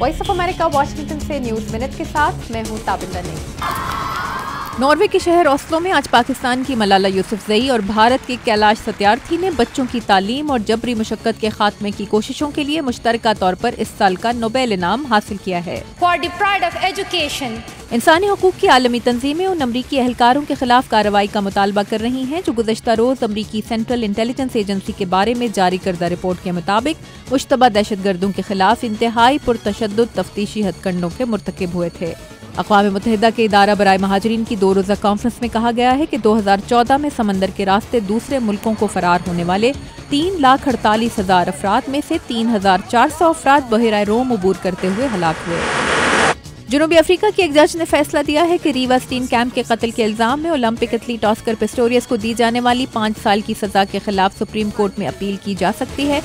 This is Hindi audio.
वॉइस ऑफ अमेरिका वाशिंगटन से न्यूज़ मिनट के साथ मैं हूं ताबिंदा नहीं। नॉर्वे के शहर ओस्लो में आज पाकिस्तान की मलाला यूसुफजई और भारत के कैलाश सत्यार्थी ने बच्चों की तालीम और जबरी मुशक्कत के खात्मे की कोशिशों के लिए मुश्तरका तौर पर इस साल का नोबेल इनाम हासिल किया है। For the pride of education, इंसानी हकूक की आलमी तंजीमें उन अमरीकी एहलकारों के खिलाफ कार्रवाई का मुतालबा कर रही हैं जो गुज़श्ता रोज़ अमरीकी सेंट्रल इंटेलिजेंस एजेंसी के बारे में जारी करदा रिपोर्ट के मुताबिक मुश्तबा दहशतगर्दों के खिलाफ इंतहाई पुरतशद्दुद तफ्तीशी हथकंडों के मुर्तकिब हुए थे। अक़वाम मुत्तहिदा के इदारा बराए महाजरीन की 2 रोज़ा कॉन्फ्रेंस में कहा गया है कि 2014 में समंदर के रास्ते दूसरे मुल्कों को फरार होने वाले 3,48,000 अफराद में से 3,400 अफराद बहरा रोम अबूर करते हुए हलाक हुए। जनूबी अफ्रीका की एक जज ने फैसला दिया है कि रीवा स्टीनकैम्प के कत्ल के इल्जाम में ओलंपिक एथलीट ऑस्कर पिस्टोरियस को दी जाने वाली 5 साल की सजा के खिलाफ सुप्रीम कोर्ट में अपील की जा सकती है।